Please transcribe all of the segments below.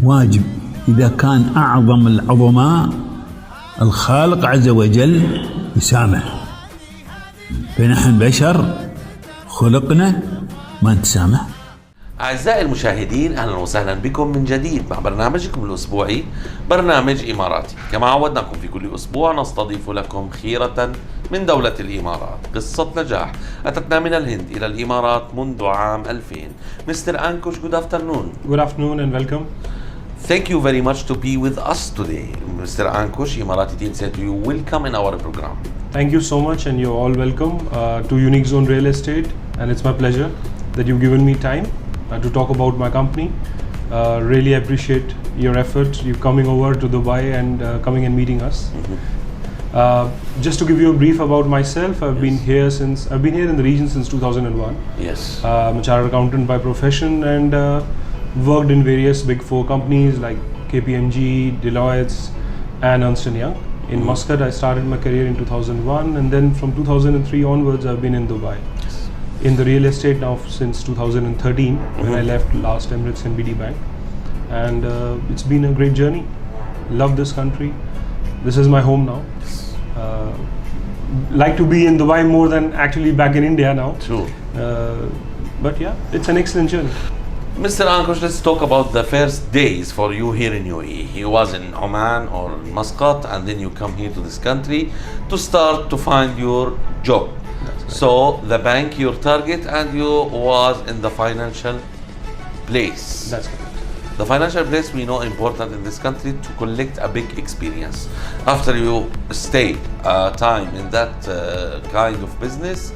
واجب إذا كان أعظم العظماء الخالق عز وجل يسامح، فنحن بشر خلقنا ما نتسامح. أعزائي المشاهدين، أهلا وسهلا بكم من جديد مع برنامجكم الأسبوعي برنامج إماراتي. كما عودناكم في كل أسبوع نستضيف لكم خيرة من دولة الإمارات، قصة نجاح أتتنا من الهند إلى الإمارات منذ عام 2000. Mr.Ankush, good afternoon. Good afternoon and welcome. Thank you very much to be with us today. Mr.Ankush, Emarti team said you welcome in our program. Thank you so much, and you're all welcome to Unique Zone Real Estate, and it's my pleasure that you've given me time to talk about my company. Really appreciate your effort, you coming over to Dubai and coming and meeting us. Just to give you a brief about myself, I've been here in the region since 2001. Yes. I'm a chartered accountant by profession and worked in various big four companies like KPMG, Deloitte, and Ernst & Young. In Muscat, I started my career in 2001, and then from 2003 onwards, I've been in Dubai. In the real estate now since 2013, when I left last Emirates NBD Bank, and it's been a great journey. Love this country. This is my home now. Like to be in Dubai more than actually back in India now. True. But yeah, it's an excellent journey. Mr. Ankush, let's talk about the first days for you here in UAE. You was in Oman or in Muscat, and then you come here to this country to start to find your job. Right. So the bank your target, and you was in the financial place. That's correct. The financial place we know important in this country to collect a big experience. After you stay time in that kind of business,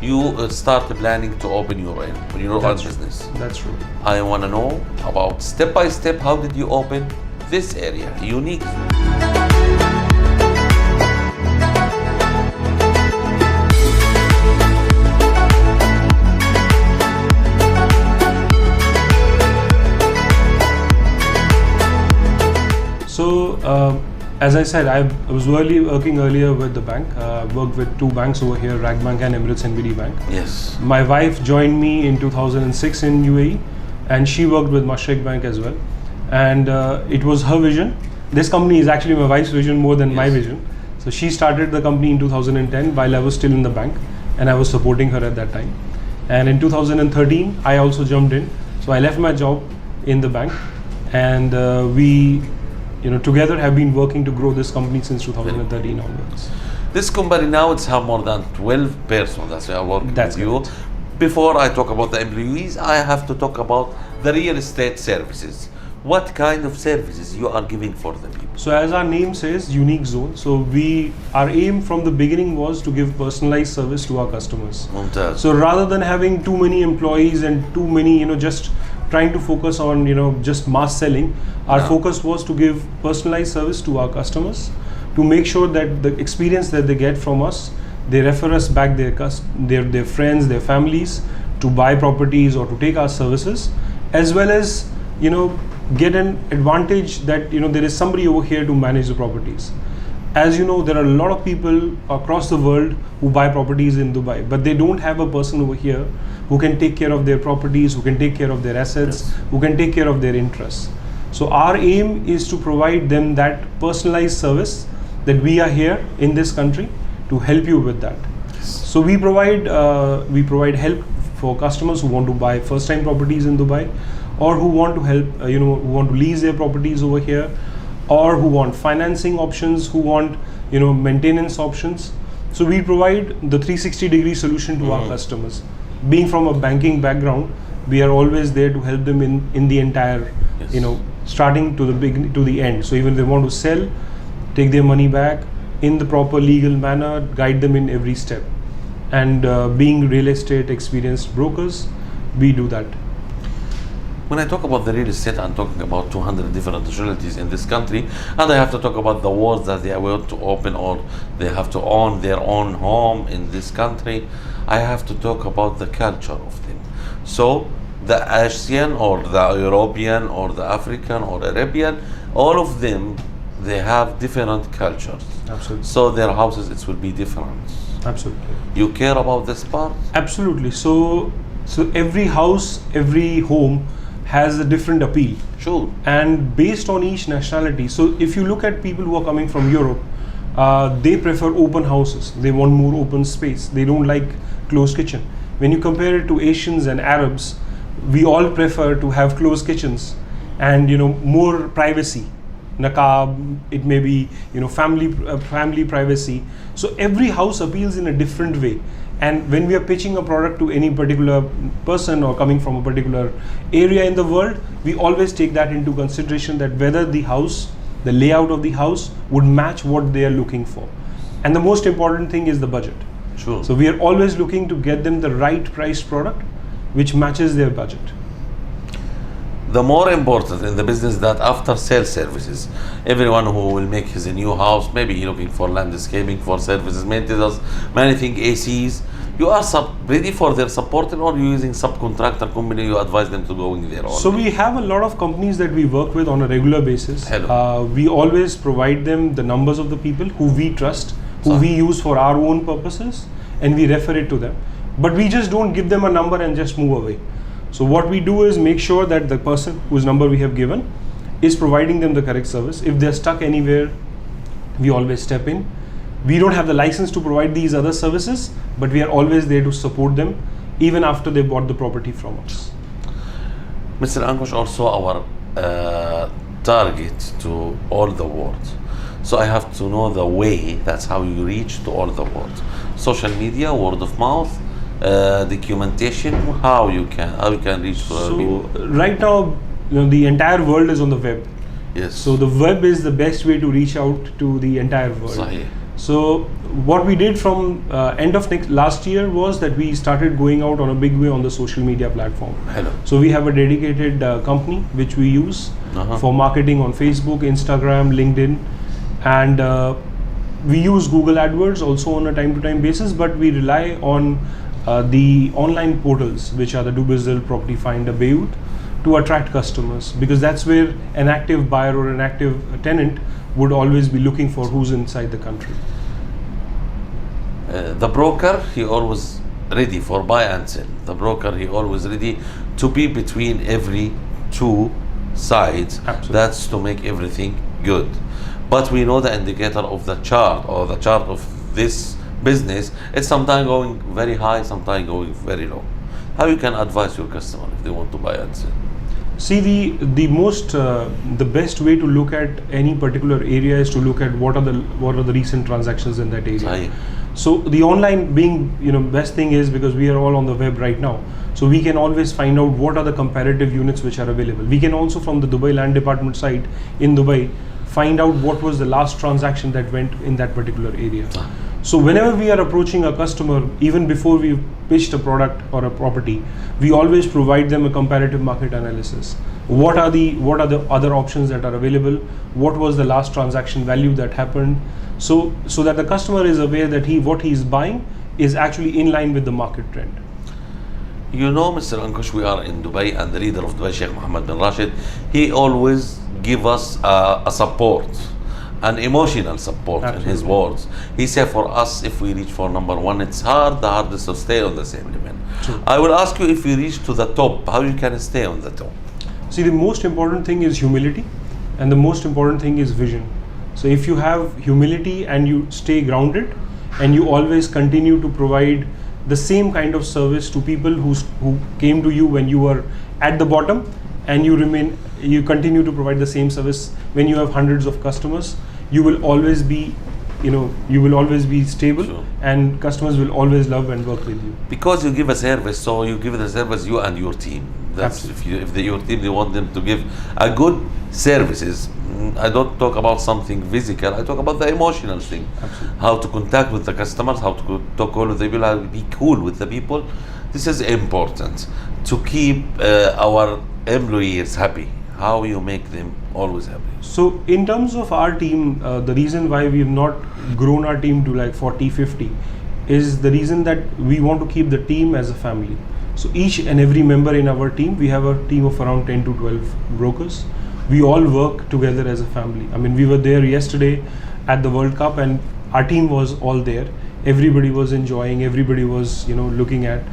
you start planning to open your own business. That's true. I want to know about step by step, how did you open this area, unique? So, as I said, I was working earlier with the bank. Worked with two banks over here, Rag Bank and Emirates NBD Bank. Yes. My wife joined me in 2006 in UAE, and she worked with Mashreq Bank as well. And it was her vision. This company is actually my wife's vision more than my vision. So she started the company in 2010 while I was still in the bank, and I was supporting her at that time. And in 2013, I also jumped in. So I left my job in the bank, and we together have been working to grow this company since 2013 onwards. This company now it's have more than 12 persons that are working with you. Before I talk about the employees, I have to talk about the real estate services. What kind of services you are giving for the people? So as our name says, Unique Zone. So our aim from the beginning was to give personalized service to our customers. Mumtaz. So rather than having too many employees and too many, just trying to focus on just mass selling, our focus was to give personalized service to our customers, to make sure that the experience that they get from us, they refer us back their friends, their families to buy properties or to take our services, as well as get an advantage that there is somebody over here to manage the properties. As you know, there are a lot of people across the world who buy properties in Dubai, but they don't have a person over here who can take care of their properties, who can take care of their assets, who can take care of their interests. So our aim is to provide them that personalized service that we are here in this country to help you with that. So we provide help for customers who want to buy first-time properties in Dubai, or who want to help, who want to lease their properties over here, or who want financing options, who want maintenance options. So we provide the 360-degree solution to our customers. Being from a banking background, we are always there to help them in the entire, starting to the end. So even if they want to sell, take their money back in the proper legal manner, guide them in every step. And being real estate experienced brokers, we do that. When I talk about the real estate, I'm talking about 200 different nationalities in this country, and I have to talk about the wards that they are willing to open, or they have to own their own home in this country. I have to talk about the culture of them. So the Asian or the European or the African or Arabian, all of them, they have different cultures. Absolutely. So their houses, it will be different. Absolutely. You care about this part? Absolutely. So every house, every home has a different appeal. Sure. And based on each nationality, so if you look at people who are coming from Europe, they prefer open houses. They want more open space. They don't like closed kitchen. When you compare it to Asians and Arabs, we all prefer to have closed kitchens and more privacy. Nakab, it may be family privacy. So every house appeals in a different way. And when we are pitching a product to any particular person or coming from a particular area in the world, we always take that into consideration, that whether the house, the layout of the house would match what they are looking for. And the most important thing is the budget. Sure. So we are always looking to get them the right priced product which matches their budget. The more important in the business that after sales services, everyone who will make his new house, maybe he looking for landscaping, for services, maintenance, many things, ACs, you are ready for their support, or you using subcontractor company, you advise them to go in there? So we have a lot of companies that we work with on a regular basis. Hello. We always provide them the numbers of the people who we trust, who we use for our own purposes, and we refer it to them. But we just don't give them a number and just move away. So what we do is make sure that the person whose number we have given is providing them the correct service. If they're stuck anywhere, we always step in. We don't have the license to provide these other services, but we are always there to support them even after they bought the property from us. Mr. Ankush, also our target to all the world. So I have to know the way, that's how you reach to all the world. Social media, word of mouth, documentation, how you can reach to people? Right now, the entire world is on the web. Yes. So the web is the best way to reach out to the entire world. Sahih. So what we did from end of last year was that we started going out on a big way on the social media platform. Hello. So we have a dedicated company which we use for marketing on Facebook, Instagram, LinkedIn, and we use Google AdWords also on a time-to-time basis, but we rely on the online portals, which are the Dubizzle, Property Finder, Bayut, to attract customers, because that's where an active buyer or an active tenant would always be looking for who's inside the country. The broker, he always ready for buy and sell. The broker, he always ready to be between every two sides. Absolutely. That's to make everything good. But we know the indicator of the chart, or the chart of this business, it's sometimes going very high, sometimes going very low. How you can advise your customer if they want to buy and sell? See, the best way to look at any particular area is to look at what are the recent transactions in that area. Aye. So the online being best thing is, because we are all on the web right now, so we can always find out what are the comparative units which are available. We can also, from the Dubai Land Department site in Dubai, find out what was the last transaction that went in that particular area. So whenever we are approaching a customer, even before we pitched a product or a property, we always provide them a comparative market analysis. What are the other options that are available? What was the last transaction value that happened? So that the customer is aware that what he is buying is actually in line with the market trend. Mr. Ankush, we are in Dubai, and the leader of Dubai, Sheikh محمد bin Rashid, he always give us a support, an emotional support. Absolutely. In his words. He said for us, if we reach for number one, it's hard, the hardest to stay on the same level. True. I will ask you, if you reach to the top, how you can stay on the top? See, the most important thing is humility, and the most important thing is vision. So if you have humility and you stay grounded, and you always continue to provide the same kind of service to people who came to you when you were at the bottom, and you continue to provide the same service when you have hundreds of customers, you will always be stable. Sure. And customers will always love and work with you. Because you give a service, so you give the service, you and your team. That's Absolutely. your team, they want them to give a good services. I don't talk about something physical, I talk about the emotional thing. Absolutely. How to contact with the customers, how to talk with the people, how to be cool with the people. This is important to keep our employees happy. How you make them always happy? So in terms of our team, the reason why we have not grown our team to like 40-50 is the reason that we want to keep the team as a family. So each and every member in our team, we have a team of around 10 to 12 brokers. We all work together as a family. I mean, we were there yesterday at the World Cup, and our team was all there. Everybody was enjoying, everybody was looking at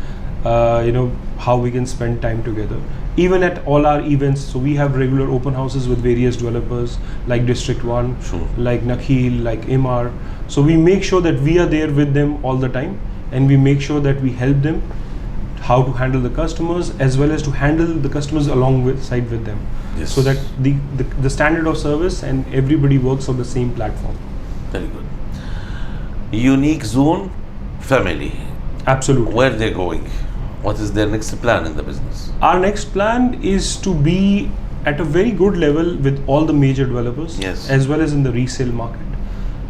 how we can spend time together. even at all our events. So we have regular open houses with various developers like District 1, Sure. like Nakheel, like Emar. So we make sure that we are there with them all the time, and we make sure that we help them how to handle the customers as well as to handle the customers along with side with them. Yes. So that the standard of service and everybody works on the same platform. Very good. Unique zone, family. Absolutely. Where they're going? What is their next plan in the business? Our next plan is to be at a very good level with all the major developers, Yes. as well as in the resale market.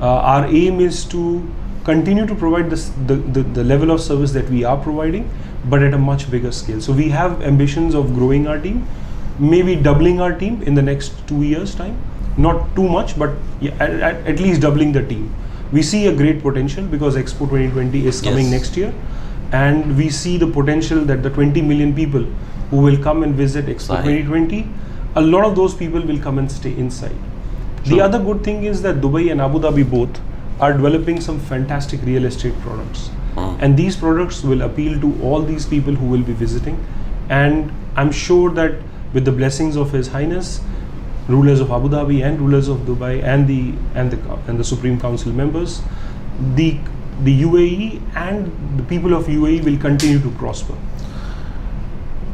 Our aim is to continue to provide the level of service that we are providing, but at a much bigger scale. So we have ambitions of growing our team, maybe doubling our team in the next 2 years' time. Not too much, but yeah, at least doubling the team. We see a great potential because Expo 2020 is coming Yes. next year, and we see the potential that the 20 million people who will come and visit Expo Sahih. 2020, a lot of those people will come and stay inside. The True. other good thing is that Dubai and Abu Dhabi both are developing some fantastic real estate products. And these products will appeal to all these people who will be visiting. And I'm sure that with the blessings of His Highness, rulers of Abu Dhabi and rulers of Dubai and the Supreme Council members, the UAE and the people of UAE will continue to prosper.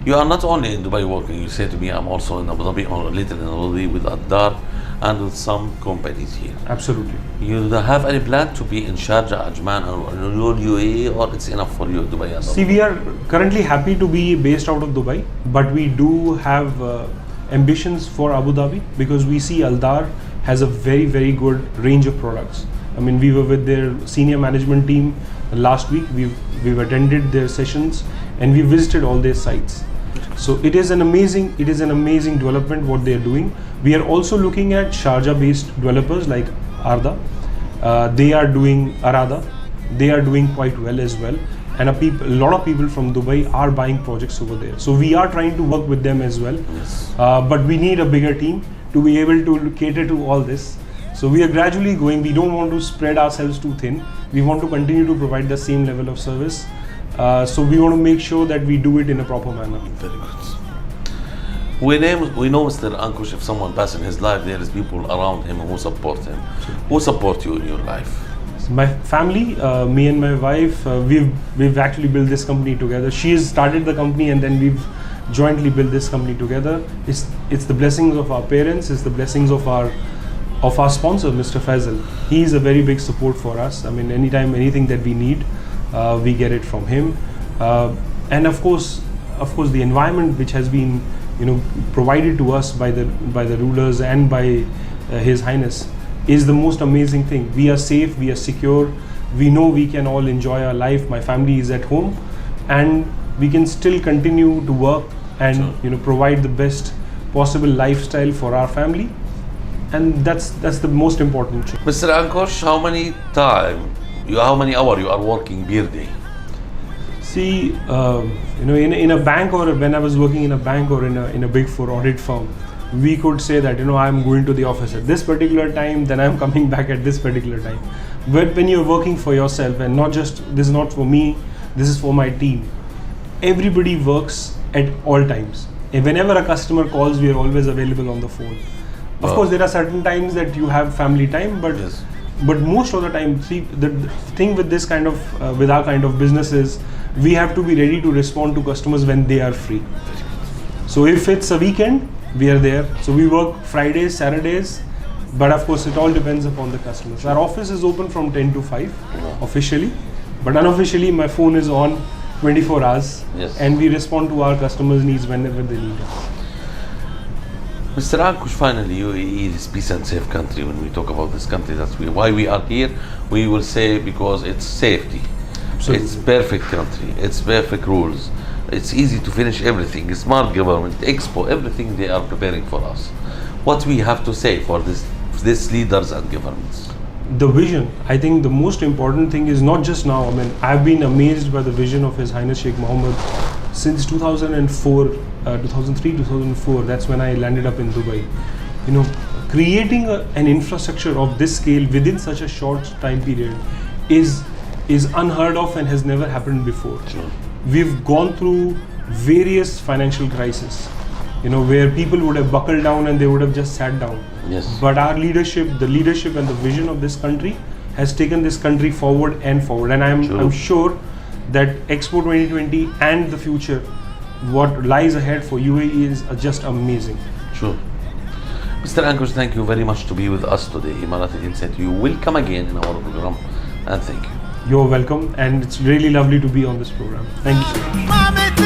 You are not only in Dubai working, you say to me, I'm also in Abu Dhabi, or little in Abu Dhabi with Addar and with some companies here. Absolutely. You don't have any plan to be in Sharjah, Ajman, or UAE, or it's enough for you, Dubai and Abu See, we are currently happy to be based out of Dubai, but we do have ambitions for Abu Dhabi because we see Aldar has a very, very good range of products. I mean, we were with their senior management team last week. We've attended their sessions and we visited all their sites. So it is an amazing development what they are doing. We are also looking at Sharjah-based developers like Arda. They are doing Arada. They are doing quite well as well. And a lot of people from Dubai are buying projects over there. So we are trying to work with them as well. Yes. But we need a bigger team to be able to cater to all this. So we are gradually going. We don't want to spread ourselves too thin. We want to continue to provide the same level of service. So we want to make sure that we do it in a proper manner. Very good. We know Mr. Ankush, if someone passes in his life, there is people around him who support him. Who support you in your life? My family, me and my wife, we've actually built this company together. She has started the company and then we've jointly built this company together. It's the blessings of our parents, it's the blessings of our sponsor, Mr. Faisal. He is a very big support for us. I mean, anytime anything that we need, we get it from him. And of course, the environment which has been, provided to us by the rulers and by His Highness is the most amazing thing. We are safe, we are secure, we know we can all enjoy our life. My family is at home, and we can still continue to work and provide the best possible lifestyle for our family, and that's the most important thing. Mr. Ankush, how many hours you are working per day? See, in a bank, or when I was working in a bank or in a big four audit firm, we could say that I'm going to the office at this particular time, then I'm coming back at this particular time. But when you're working for yourself, and this is not for me, this is for my team, everybody works at all times. And whenever a customer calls, we are always available on the phone. Of course, there are certain times that you have family time, but Yes. but most of the time, see, the thing with this kind of with our kind of business is we have to be ready to respond to customers when they are free. So if it's a weekend, we are there. So we work Fridays, Saturdays, but of course it all depends upon the customers. Our office is open from 10 to 5 officially, but unofficially my phone is on 24 hours. Yes. And we respond to our customers' needs whenever they need us. Mr. Ankush, finally, UAE is peace and safe country. When we talk about this country, that's why we are here. We will say because it's safety. Absolutely. It's perfect country. It's perfect rules. It's easy to finish everything. Smart government, Expo, everything they are preparing for us. What we have to say for this leaders and governments? The vision. I think the most important thing is not just now. I mean, I've been amazed by the vision of His Highness Sheikh Mohammed since 2004, 2003, 2004. That's when I landed up in Dubai. Creating an infrastructure of this scale within such a short time period is unheard of and has never happened before. Sure. We've gone through various financial crises. where people would have buckled down and they would have just sat down. Yes. But our leadership, the leadership and the vision of this country has taken this country forward and forward. And I'm sure that Expo 2020 and the future, what lies ahead for UAE is just amazing. Sure. Mr. Ankush, thank you very much to be with us today. Emarti didn't say you will come again in our program, and thank you. You're welcome, and it's really lovely to be on this program. Thank you so much.